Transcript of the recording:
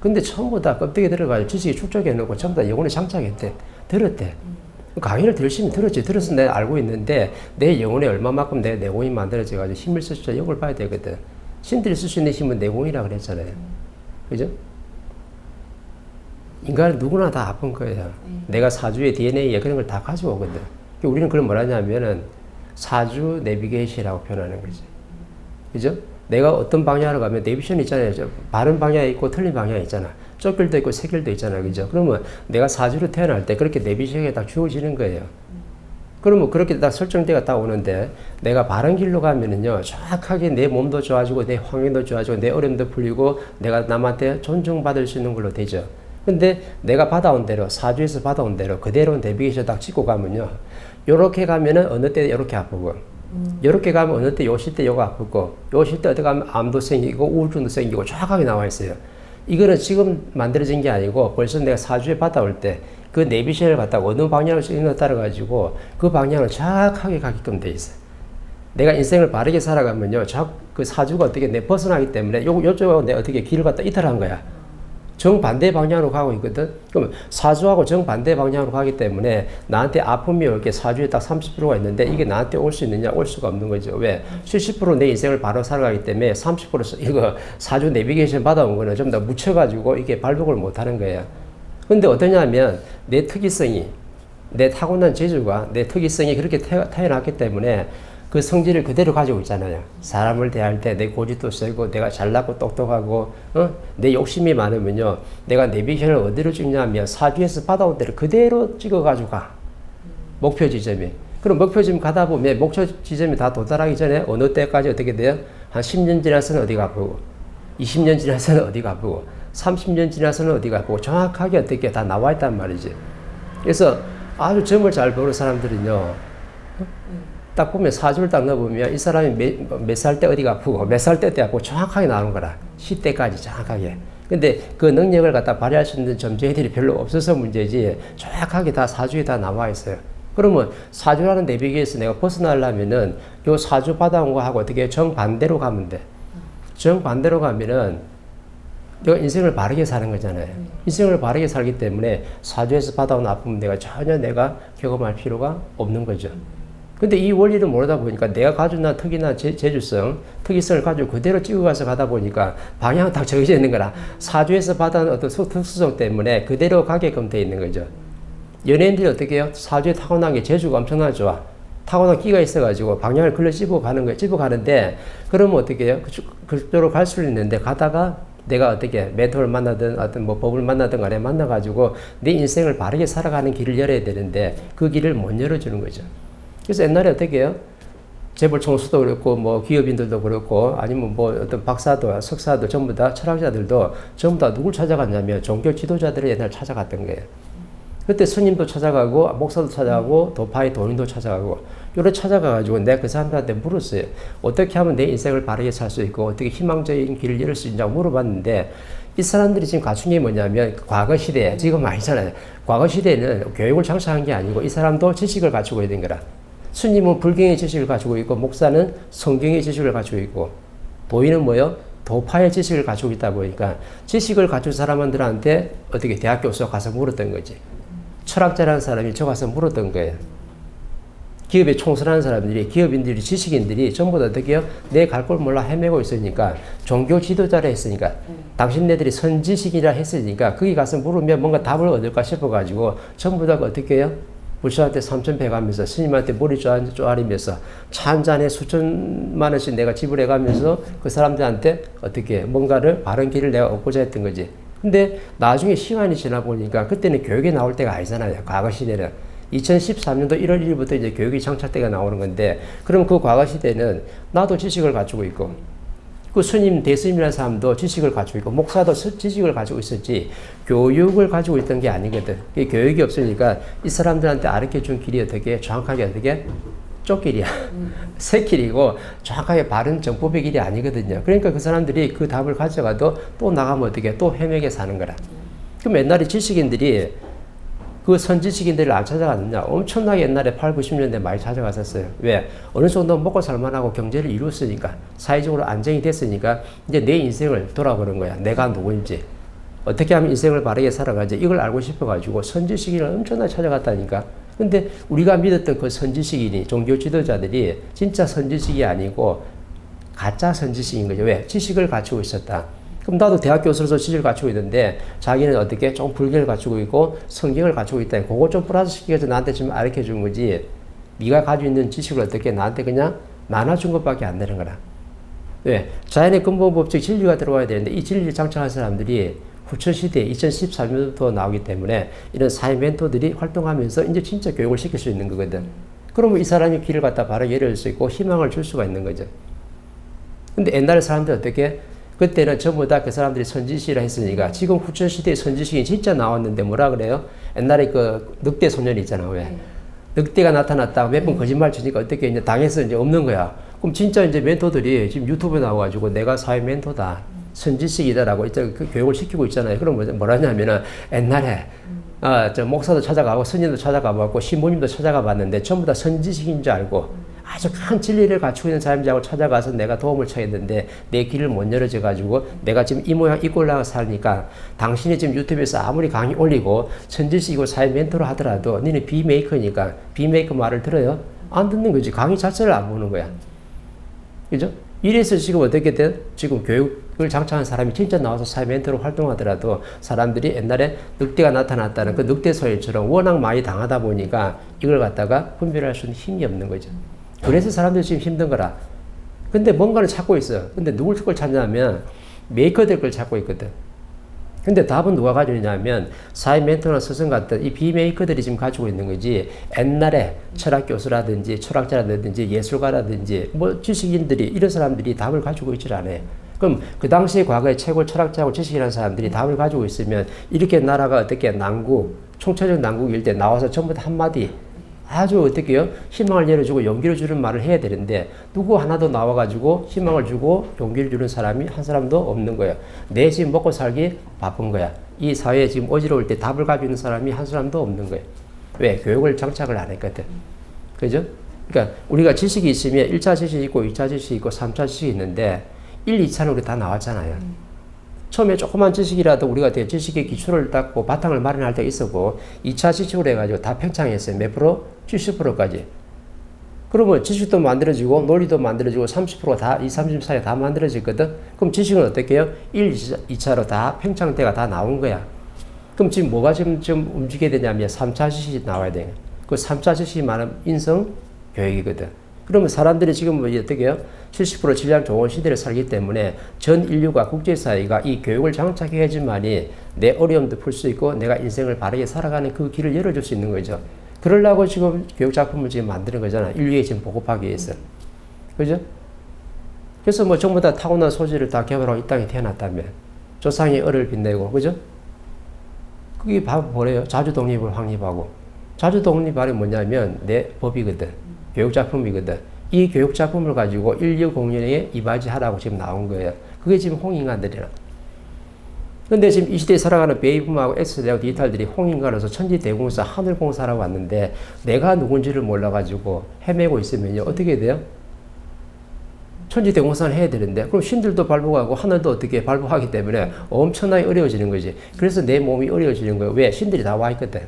근데 전부 다 껍데기 들어가지고 지식이 축적해 놓고 전부 다 영혼에 장착했대. 들었대. 강의를 열심히 들었지. 들어서 내가 알고 있는데 내 영혼에 얼마만큼 내 내공이 만들어져가지고 힘을 쓸 수 있는 영을 봐야 되거든. 신들이 쓸 수 있는 힘은 내공이라 그랬잖아요. 그죠? 인간은 누구나 다 아픈 거예요. 내가 사주의 DNA에 그런 걸 다 가져오거든. 우리는 그걸 뭐라냐면은 사주 내비게이션이라고 표현하는 거지. 그죠? 내가 어떤 방향으로 가면 내비게이션 있잖아요. 바른 방향이 있고 틀린 방향이 있잖아. 쫓길도 있고 새길도 있잖아. 그죠? 그러면 내가 사주로 태어날 때 그렇게 내비게이션이 딱 주어지는 거예요. 그러면 그렇게 딱 설정대가 딱 오는데 내가 바른 길로 가면은요, 정확하게 내 몸도 좋아지고 내 환경도 좋아지고 내 어려움도 풀리고 내가 남한테 존중받을 수 있는 걸로 되죠. 근데 내가 받아온 대로, 사주에서 받아온 대로 그대로 내비게이션 딱 찍고 가면요, 요렇게 가면은 어느 때 요렇게 아프고, 요렇게 가면 어느 때 요 시대 요거 아프고, 요 시대 어디 가면 암도 생기고 우울증도 생기고 정확하게 나와 있어요. 이거는 지금 만들어진 게 아니고 벌써 내가 사주에 받아올 때 그 내비게이션을 갖다가 어느 방향으로 쓰이느냐에 따라 가지고 그 방향을 정확하게 가게끔 돼 있어요. 내가 인생을 바르게 살아가면요, 그 사주가 어떻게 내 벗어나기 때문에 요쪽하고 내가 어떻게 길을 갖다 이탈한 거야. 정반대 방향으로 가고 있거든. 그럼 사주하고 정반대 방향으로 가기 때문에 나한테 아픔이 올 게 사주에 딱 30%가 있는데 이게 나한테 올 수 있느냐? 올 수가 없는 거죠. 왜? 70% 내 인생을 바로 살아가기 때문에 30% 이거 사주 내비게이션 받아온 거는 좀 더 묻혀가지고 이게 발복을 못 하는 거예요. 근데 어떠냐면 내 특이성이, 내 타고난 재주가, 내 특이성이 그렇게 태어났기 때문에 그 성질을 그대로 가지고 있잖아요. 사람을 대할 때 내 고집도 세고 내가 잘나고 똑똑하고 내 욕심이 많으면요, 내가 내비게이션을 어디로 찍냐면 사주에서 받아온 대로 그대로 찍어가지고 가. 목표 지점에. 그럼 목표 지점 가다 보면 목표 지점이 다 도달하기 전에 어느 때까지 어떻게 돼요? 한 10년 지나서는 어디가 아프고, 20년 지나서는 어디가 아프고, 30년 지나서는 어디가 아프고, 정확하게 어떻게 다 나와 있단 말이지. 그래서 아주 점을 잘 보는 사람들은요, 딱 보면 사주를 딱 넣어보면 이 사람이 몇 살 때 어디가 아프고 몇 살 때 어디 아프고 정확하게 나오는 거라. 시대까지 정확하게. 근데 그 능력을 갖다 발휘할 수 있는 점쟁이들이 별로 없어서 문제지 정확하게 다 사주에 다 나와 있어요. 그러면 사주라는 내비게이션에서 내가 벗어나려면은 요 사주 받아온 거하고 어떻게 정반대로 가면 돼. 정반대로 가면은 내가 인생을 바르게 사는 거잖아요. 인생을 바르게 살기 때문에 사주에서 받아온 아픔은 내가 전혀 내가 경험할 필요가 없는 거죠. 근데 이 원리를 모르다 보니까 내가 가진 특이나 재주성, 특이성을 가지고 그대로 찍어가서 가다 보니까 방향은 딱 정해져 있는 거라. 사주에서 받아온 어떤 특수성 때문에 그대로 가게끔 돼 있는 거죠. 연예인들이 어떻게 해요? 사주에 타고난 게 재주가 엄청나게 좋아. 타고난 끼가 있어가지고 방향을 글로 집어가는 거예요. 집어가는데, 그러면 어떻게 해요? 그쪽으로 갈 수는 있는데, 가다가 내가 어떻게 멘토를 만나든 어떤 뭐 법을 만나든 간에 만나가지고 내 인생을 바르게 살아가는 길을 열어야 되는데 그 길을 못 열어주는 거죠. 그래서 옛날에 어떻게 해요? 재벌 총수도 그렇고, 뭐 기업인들도 그렇고, 아니면 뭐 어떤 박사도, 석사도 전부 다 철학자들도 전부 다 누굴 찾아갔냐면 종교 지도자들을 옛날에 찾아갔던 거예요. 그때 스님도 찾아가고, 목사도 찾아가고, 도파의 도인도 찾아가고, 이렇게 찾아가가지고 내가 그 사람들한테 물었어요. 어떻게 하면 내 인생을 바르게 살 수 있고, 어떻게 희망적인 길을 열을 수 있냐고 물어봤는데, 이 사람들이 지금 갖춘 게 뭐냐면, 과거 시대, 지금 아니잖아요. 과거 시대에는 교육을 장착한 게 아니고, 이 사람도 지식을 갖추고 있는 거라. 스님은 불경의 지식을 가지고 있고, 목사는 성경의 지식을 가지고 있고, 도인은 뭐요? 도파의 지식을 가지고 있다 보니까 지식을 가진 사람들한테 어떻게 대학 교수 가서 물었던 거지. 철학자라는 사람이 저 가서 물었던 거예요. 기업에 총선하는 사람들이, 기업인들이, 지식인들이 전부 다 어떻게 해요? 내 갈 걸 몰라 헤매고 있으니까, 종교 지도자라 했으니까, 당신네들이 선지식이라 했으니까, 거기 가서 물으면 뭔가 답을 얻을까 싶어가지고, 전부 다 어떻게 해요? 불사한테 3,100 가면서, 스님한테 머리 쪼아리면서, 차 한 잔에 수천만 원씩 내가 지불해 가면서 그 사람들한테 어떻게 뭔가를 바른 길을 내가 얻고자 했던 거지. 근데 나중에 시간이 지나 보니까 그때는 교육이 나올 때가 아니잖아요. 과거 시대는. 2013년도 1월 1일부터 이제 교육이 장착대가 나오는 건데, 그럼 그 과거 시대는 나도 지식을 가지고 있고, 그 스님, 대스님이라는 사람도 지식을 가지고 있고, 목사도 지식을 가지고 있었지, 교육을 가지고 있던 게 아니거든. 교육이 없으니까 이 사람들한테 가르쳐 준 길이 어떻게, 정확하게 어떻게, 쪽길이야. 새 길이고, 정확하게 바른 정법의 길이 아니거든요. 그러니까 그 사람들이 그 답을 가져가도 또 나가면 어떻게, 또 헤매게 사는 거라. 그럼 옛날에 지식인들이 그 선지식인들을 안 찾아갔느냐? 엄청나게 옛날에 8, 90년대 많이 찾아갔었어요. 왜? 어느 정도 먹고 살만하고 경제를 이뤘으니까, 사회적으로 안정이 됐으니까 이제 내 인생을 돌아보는 거야. 내가 누구인지. 어떻게 하면 인생을 바르게 살아가지 이걸 알고 싶어가지고 선지식인을 엄청나게 찾아갔다니까. 근데 우리가 믿었던 그 선지식인이 종교 지도자들이 진짜 선지식이 아니고 가짜 선지식인 거죠. 왜? 지식을 갖추고 있었다. 그럼 나도 대학 교수로서 지식을 갖추고 있는데 자기는 어떻게 좀 불교를 갖추고 있고 성경을 갖추고 있다. 그거 좀 플러스 시켜서 나한테 좀 가르쳐 준 거지. 네가 가지고 있는 지식을 어떻게 나한테 그냥 나눠준 것밖에 안 되는 거라. 왜? 자연의 근본 법칙 진리가 들어와야 되는데 이 진리를 장착한 사람들이 후천시대에 2013년부터 나오기 때문에 이런 사회 멘토들이 활동하면서 이제 진짜 교육을 시킬 수 있는 거거든. 그러면 이 사람이 길을 갖다 바로 열을 수 있고 희망을 줄 수가 있는 거죠. 근데 옛날에 사람들 어떻게? 그때는 전부 다 그 사람들이 선지식이라 했으니까 지금 후천시대에 선지식이 진짜 나왔는데 뭐라 그래요? 옛날에 그 늑대 소년이 있잖아. 왜? 늑대가 나타났다가 몇 번 거짓말 치니까 어떻게 이제 당해서 이제 없는 거야. 그럼 진짜 이제 멘토들이 지금 유튜브에 나와가지고 내가 사회 멘토다. 선지식이다라고 이제 그 교육을 시키고 있잖아요. 그럼 뭐라냐면은 옛날에 저 목사도 찾아가고 스님도 찾아가봤고 신부님도 찾아가 봤는데 전부 다 선지식인 줄 알고 아주 큰 진리를 갖추고 있는 사람들하고 찾아가서 내가 도움을 청했는데 내 길을 못 열어줘 가지고 내가 지금 이 모양 이 꼴랑 살니까 당신이 지금 유튜브에서 아무리 강의 올리고 선지식이고 사회 멘토를 하더라도 너는 비메이커니까 비메이커 말을 들어요? 안 듣는 거지. 강의 자체를 안 보는 거야. 그죠? 이래서 지금 어떻게 돼? 지금 교육을 장착한 사람이 진짜 나와서 사회 멘토로 활동하더라도 사람들이 옛날에 늑대가 나타났다는 그 늑대 소리처럼 워낙 많이 당하다 보니까 이걸 갖다가 분별할 수 있는 힘이 없는 거죠. 그래서 사람들이 지금 힘든 거라. 근데 뭔가를 찾고 있어. 근데 누굴 걸 찾냐면 메이커들 걸 찾고 있거든. 근데 답은 누가 가지고 있냐면 사회 멘토나 스승 같은 이 비메이커들이 지금 가지고 있는 거지. 옛날에 철학 교수라든지 철학자라든지 예술가라든지 뭐 지식인들이 이런 사람들이 답을 가지고 있질 않아요. 그럼 그 당시에 과거에 최고 철학자고 지식이라는 사람들이 답을 가지고 있으면 이렇게 나라가 어떻게 난국, 총체적 난국일 때 나와서 전부 다 한마디 아주 어떻게요? 희망을 열어주고 용기를 주는 말을 해야 되는데 누구 하나도 나와가지고 희망을 주고 용기를 주는 사람이 한 사람도 없는 거예요. 내 지금 먹고 살기 바쁜 거야. 이 사회에 지금 어지러울 때 답을 가지고 있는 사람이 한 사람도 없는 거예요. 왜? 교육을 장착을 안 했거든. 그죠? 그러니까 우리가 지식이 있으면 1차 지식이 있고 2차 지식이 있고 3차 지식이 있는데 1, 2차는 우리 다 나왔잖아요. 처음에 조그만 지식이라도 우리가 지식의 기초를 닦고 바탕을 마련할 때 있었고 2차 지식으로 해가지고 다 팽창했어요. 몇 프로? 70%까지. 그러면 지식도 만들어지고 논리도 만들어지고 30%가 다 2, 30 사이에 다 만들어지거든. 그럼 지식은 어떻게 해요? 1, 2차로 다 팽창대가 다 나온 거야. 그럼 지금 뭐가 지금 움직여야 되냐면 3차 지식이 나와야 돼. 그 3차 지식이 말하면 인성 교육이거든. 그러면 사람들이 지금 뭐 어떻게 해요? 70% 질량 좋은 시대를 살기 때문에 전 인류가 국제사회가 이 교육을 장착해야지만이 내 어려움도 풀 수 있고 내가 인생을 바르게 살아가는 그 길을 열어줄 수 있는 거죠. 그러려고 지금 교육작품을 지금 만드는 거잖아. 인류에 지금 보급하기 위해서. 그죠? 그래서 뭐 전부 다 타고난 소질을 다 개발하고 이 땅에 태어났다면 조상의 을을 빛내고, 그죠? 그게 바로 뭐래요? 자주독립을 확립하고. 자주독립이 뭐냐면 내 법이거든. 교육작품이거든. 이 교육작품을 가지고 인류 공연에 이바지하라고 지금 나온 거예요. 그게 지금 홍인간들이라. 근데 지금 이 시대에 살아가는 베이비붐하고 X세대하고 디지털들이 홍인간으로서 천지대공사 하늘공사라고 왔는데 내가 누군지를 몰라가지고 헤매고 있으면요. 어떻게 돼요? 천지대공사는 해야 되는데 그럼 신들도 발복하고 하늘도 어떻게 발복하기 때문에 엄청나게 어려워지는 거지. 그래서 내 몸이 어려워지는 거예요. 왜? 신들이 다 와 있거든.